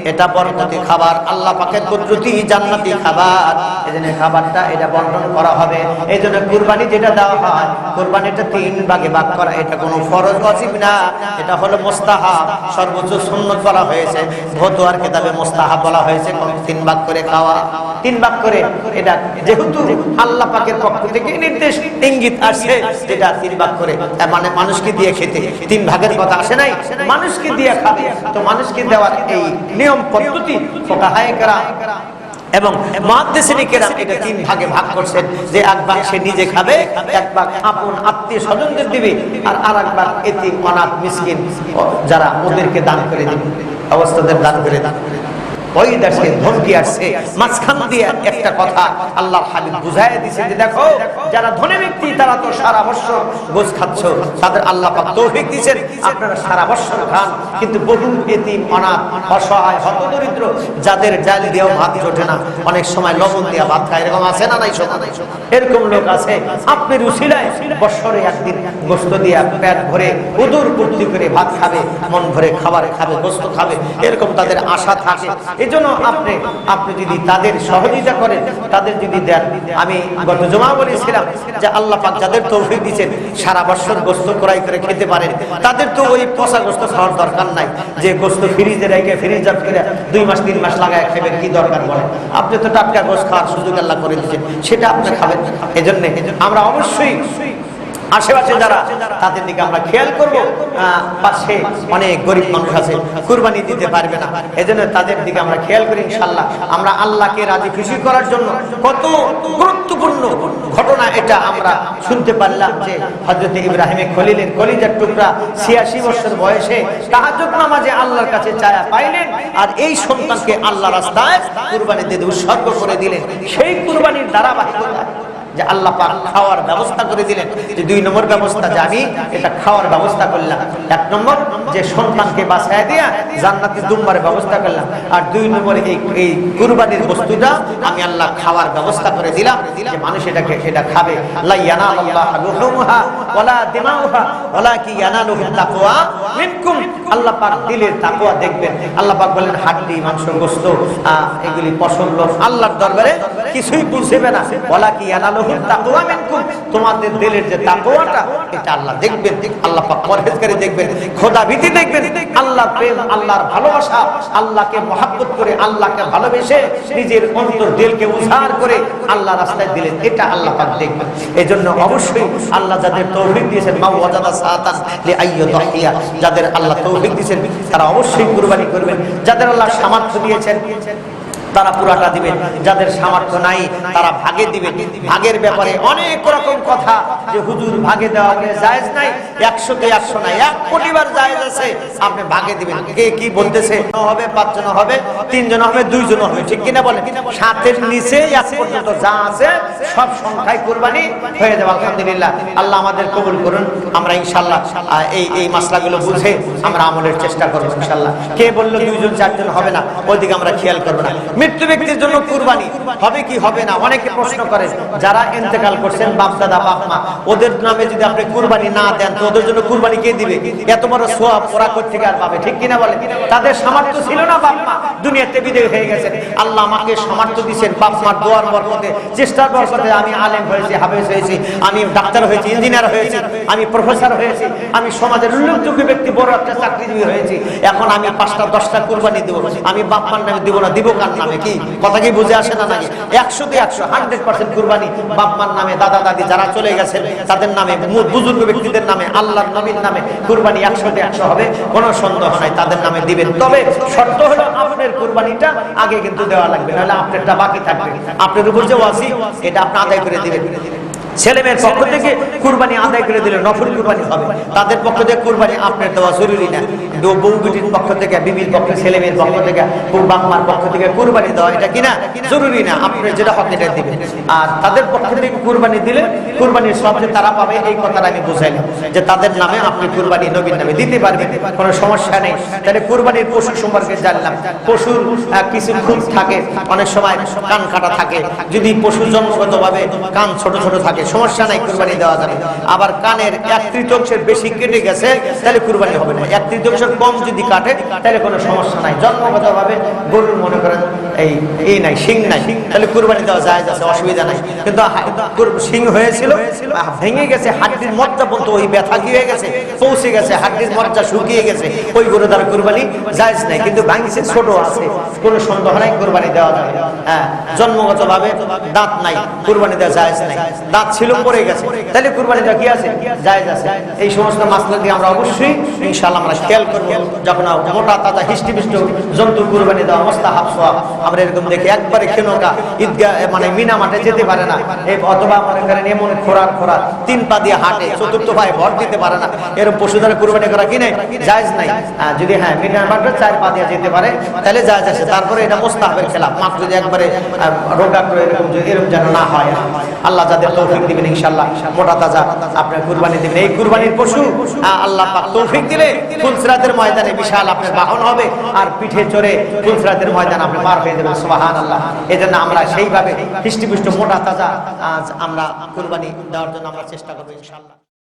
S1: এটা বরকতি খাবার, আল্লাহ পাকের কুদরতি জান্নাতি খাবার। এজন্য খাবারটা এটা বন্টন করা হবে। এইজন্য কুরবানি যেটা দেওয়া হয়, কুরবানিটা 3 ভাগে ভাগ করা। এটা কোনো ফরজ ওয়াজিব না, এটা হলো মুস্তাহাব, সর্বোচ্চ সুন্নাত বলা হয়েছে। ফতোয়ার কিতাবে মুস্তাহাব বলা হয়েছে। 3 ভাগ করে খাওয়া, 3 ভাগ করে। এটা যেহেতু আল্লাহ পাকের পক্ষ থেকে নির্দেশ ইঙ্গিত আসছে, যেটা 3 ভাগ করে, মানে মানুষকে দিয়ে খেতে। 3 ভাগের কথা আসে নাই, মানুষকে দিয়ে খাবে। তো মানুষকে দেওয়ার এই নিয়ম পদ্ধতি ফুকাহায়ে কেরাম এবং মুহাদ্দিসিনে কেরাম এটা 3 ভাগে ভাগ করছেন, যে এক ভাগ সে নিজে খাবে, এক ভাগ আপন আত্মীয় স্বজনদের দিবে, আর আরেক ভাগ এতিম অনাথ মিসকিন যারা ওদেরকে দান করে দিবে, অবস্থাদের দান করে দেন। ওই দেশে ধমকি আসছে, মাঝখান দিয়ে একটা কথা আল্লাহর হাবিব বুঝাইয়া দিয়েছে যে দেখো, যারা ধনী ব্যক্তি তারা তো সারা বছর গোশ খাচ্ছ, তাদের আল্লাহ পাক তৌফিক দিয়েছেন আপনারা সারা বছর খান, কিন্তু বহু এতিম অনাথ অসহায় হতদরিদ্র যাদের ডাল দিয়েও ভাত জোটে না, অনেক সময় লবণ দিয়ে ভাত খায়, এরকম আছে না নাই? এরকম লোক আছে, আপনি রুসিলায় বছরে একদিন গোশত দিয়ে পেট ভরে উদর পূর্তি করে ভাত খাবে, মন ভরে খাবার খাবে, গোশত খাবে, এরকম তাদের আশা থাকে। এই জন্য আপনি যদি তাদের সহযোগিতা করেন, তাদের যদি দেন, আমি গত জুমা বলেছিলাম যে আল্লাহ পাক যাদের তৌফিক দিয়েছেন সারা বছর গোশত ক্রয় করে খেতে পারেন, তাদের তো ওই পচা গোশত খাওয়ার দরকার নাই, যে গোশত ফ্রিজে রেখে ফ্রিজার করে 2 মাস 3 মাস লাগায় খাবেন, কি দরকার বলেন? আপনি তো টাটকা গোশত খাওয়ার সুযোগ আল্লাহ করে দিয়েছেন, সেটা আপনি খাবেন। এজন্য আমরা অবশ্যই আশেপাশে যারা, তাদের দিকে আমরা খেয়াল করব। পাশে অনেক গরিব মানুষ আছে, কুরবানি দিতে পারবে না, এজন্য তাদের দিকে আমরা খেয়াল করি। ইনশাআল্লাহ আমরা আল্লাহকে রাজি খুশি করার জন্য কত গুরুত্বপূর্ণ ঘটনা এটা আমরা শুনতে পারলাম, যে হযরত ইব্রাহিম খলিলের কলিজার টুকরা 86 বছর বয়সে তাহাজ্জুদ নামাজে আল্লাহর কাছে চায়া পাইলেন, আর এই সন্তানকে আল্লাহ রাস্তায় কুরবানি দিতে উৎসর্গ করে দিলেন। সেই কুরবানির ধারাবাহিকতা যে আল্লাহ পাক খাওয়ার ব্যবস্থা করে দিলেন। যে 2 নম্বর ব্যবস্থা, যে আমি এটা খাওয়ার ব্যবস্থা করলাম। 1 নম্বর যে সন্তানকে বাঁচায় দিয়া জান্নাতে দুম্বার ব্যবস্থা করলাম, আর 2 নম্বর এই কুরবানির বস্তুটা আমি আল্লাহ খাওয়ার ব্যবস্থা করে দিলাম, যে মানুষ এটাকে সেটা খাবে। লা ইয়ানালাল্লাহু লুহুমুহা ওয়ালা দিমাউহা ওয়ালাকিন ইয়ানালুহুত তাকওয়া মিনকুম। আল্লাহ পাক দিলের তাকওয়া দেখবেন। আল্লাহ পাক বলেন হাড্ডি মাংস গোশত এগুলি পশম লোম আল্লাহর দরবারে কিছুই বুঝবে না। ওয়ালা কি ইয়ানালুহুম তাকওয়া মিনকুম, তোমাদের দিলের যে তাকওয়াটা এটা আল্লাহ দেখবেন। আল্লাহ পাক পরহেজগারি দেখবেন, খোদা ভীতি দেখবেন, আল্লাহর প্রেম, আল্লাহর ভালোবাসা, আল্লাহকে মহব্বত করে আল্লাহকে ভালোবেসে নিজের অন্তর দিলকে উজাড় করে আল্লাহ রাস্তায় দিলেন, এটা আল্লাহ পাক দেখবেন। এজন্য অবশ্যই আল্লাহ যাদের তৌফিক দিয়েছেন মা ওয়াজাদা সাআতান লিআইয়ুদাহিয়া, যাদের আল্লাহ তৌফিক দিয়েছেন তারা অবশ্যই কুরবানি করবেন। যাদের আল্লাহ সামর্থ্য দিয়েছেন তারা পুরাটা দিবেন, যাদের সামর্থ্য নাই তারা ভাগে দিবেন। ভাগের ব্যাপারে অনেক রকম কথা যে হুজুর ভাগে দেওয়া জায়েজ নাই, 100-তে 100 নাই, 1 কোটি বার জায়েজ আছে, আপনি ভাগে দিবেন। কে কি বলতেছে? হবে 5 জন হবে, 3 জন হবে, 2 জন হবে, ঠিক কিনা বলেন? 7-এর নিচে 1 পর্যন্ত যা আছে সব সংখ্যায় কুরবানি হয়ে যাবে। আলহামদুলিল্লাহ, আল্লাহ আমাদের কবুল করুন। আমরা ইনশাআল্লাহ এই মাসলাগুলো বুঝে আমরা আমলের চেষ্টা করব ইনশাআল্লাহ। কে বলল 2 জন 4 জন হবে না, ওইদিকে আমরা খেয়াল করব না। মৃত্যু ব্যক্তির জন্য কুরবানি হবে কি হবে না অনেকে প্রশ্ন করেন। যারা ইন্তেকাল করছেন, বাপ দাদা বাপ মা, ওদের নামে যদি আপনি কুরবানি না দেন তো ওদের জন্য কুরবানি কে দিবে? এত বড় সওয়াব ওরা কোথা থেকে আর পাবে? ঠিক কিনা বলেন? তাদের সামর্থ্য ছিল না, বাপ মা দুনিয়াতে বিদায় হয়ে গেছেন। আল্লাহ আমাকে সামর্থ্য দিয়েছেন, বাপ মার দোয়ার বরকতে, চেষ্টার বরকতে আমি আলেম হয়েছি, হাফেজ হয়েছি, আমি ডাক্তার হয়েছি, ইঞ্জিনিয়ার হয়েছি, আমি প্রফেসর হয়েছি, আমি সমাজের উল্লেখযোগ্য ব্যক্তি, বড় একটা চাকরিজীবী হয়েছি। এখন আমি 5টা 10টা কুরবানি দেব, আমি বাপ মার নামে দিব না, দিব কার নামে? কি কথা কি বুঝে আসে না নাকি? 100-তে 100 100% কুরবানি বাপ মার নামে, দাদা দাদি যারা চলে গেছেন তাদের নামে, বুজুর্গ ব্যক্তিদের নামে, আল্লাহর নবীর নামে কুরবানি 100-তে 100 হবে, কোনো সন্দেহ নাই, তাদের নামে দিবেন। তবে শর্ত হলো আপনার কুরবানিটা আগে কিন্তু দেওয়া লাগবে, নাহলে আপনারটা বাকি থাকবে। আপনার উপর যে ওয়াজিব এটা আপনি আদায় করে দিবেন। ছেলেমেয়ের পক্ষ থেকে কুরবানি আদায় করে দিলে নফল কুরবানি হবে, তাদের পক্ষ থেকে কুরবানি আপনার দেওয়া জরুরি না। বউ বিটির পক্ষ থেকে, বিবির পক্ষে, ছেলেমেয়ের পক্ষ থেকে, বাপ মার পক্ষ থেকে কুরবানি দেওয়া এটা কিনা জরুরি না, আপনি যেটা হক এটা দিবেন। আর তাদের পক্ষ থেকে কুরবানি দিলে কুরবানির সব যে তারা পাবে এই কথাটা আমি বুঝাইলাম, যে তাদের নামে আপনি কুরবানি নবীর নামে দিতে পারবেন, কোনো সমস্যা নেই। তাহলে কুরবানির পশু সম্পর্কে জানলাম। পশুর কিছু খুঁত থাকে, অনেক সময় কান কাটা থাকে, যদি পশু জন্মগতভাবে কান ছোট ছোট থাকে সমস্যা নাই, কুরবানি দেওয়া যাবে। আবার কানের 1/3 বেশি কেটে গেছে তাহলে কুরবানি হবে না, 1/3 কম যদি কাটে তাহলে কোনো সমস্যা নাই। জন্মগতভাবে গরুর মনে করেন এই নাই, শিং নাই, তাহলে কুরবানি দেওয়া জায়েজ আছে, অসুবিধা নাই। কিন্তু শিং হয়েছিল, ভেঙে গেছে, হাড্ডির মজ্জা পর্যন্ত ওই ব্যথা কি হয়ে গেছে, পৌঁছে গেছে, হাড্ডির মজ্জা শুকিয়ে গেছে, ওই গরু দ্বারা কুরবানি জায়েজ নাই। কিন্তু ভাঙছে, ছোট আছে, কোনো সন্দেহ নাই, কুরবানি দেওয়া যাবে। হ্যাঁ, জন্মগতভাবে দাঁত নাই, কুরবানি দেওয়া জায়েজ নাই। দাঁত ছিল পড়ে গেছে, তাহলে কুরবানি দেওয়া কি আছে, জায়েজ আছে। এই সমস্ত মাসলা দিয়ে আমরা অবশ্যই ইনশাআল্লাহ আমরা খেয়াল করব। যখন মোটা তাজা হিষ্টিপিষ্ট জন্তু কুরবানি দেওয়া মুস্তাহাব সওয়াব, আমরা এরকম দেখি একবারে খেনোকা ঈদগাহ মানে মিনা মাঠে যেতে পারে না, অথবা মনে করেন এমন খোরার 3 পা দিয়ে হাঁটে, 4র্থ পায়ে ভর দিতে পারে না, এরকম পশু দ্বারা কুরবানি করা কি নাই, জায়েজ নাই। যদি হ্যাঁ মিনা মাঠে 4 পা দিয়ে যেতে পারে তাহলে জায়েজ আছে। তারপরে এটা মুস্তাহাবের খেলাফ, মাত্র যদি একবারে রোগা করে এরকম যেন না হয়। আল্লাহ যাদের তৌফিক দিবেন ইনশাআল্লাহ মোটা তাজা আপনার কুরবানি দিবেন। এই কুরবানির পশু আল্লাহ পাক তৌফিক দিলে ফুলসিরাতের ময়দানে বিশাল আপনার বাহন হবে, আর পিঠে চড়ে ফুলসিরাতের ময়দানে আপনি পার হয়ে যাবেন। সুবহানাল্লাহ। এজন্য আমরা সেইভাবে হিষ্টিপুষ্ট মোটা তাজা আমরা কুরবানি দেওয়ার জন্য আমরা চেষ্টা করব ইনশাআল্লাহ।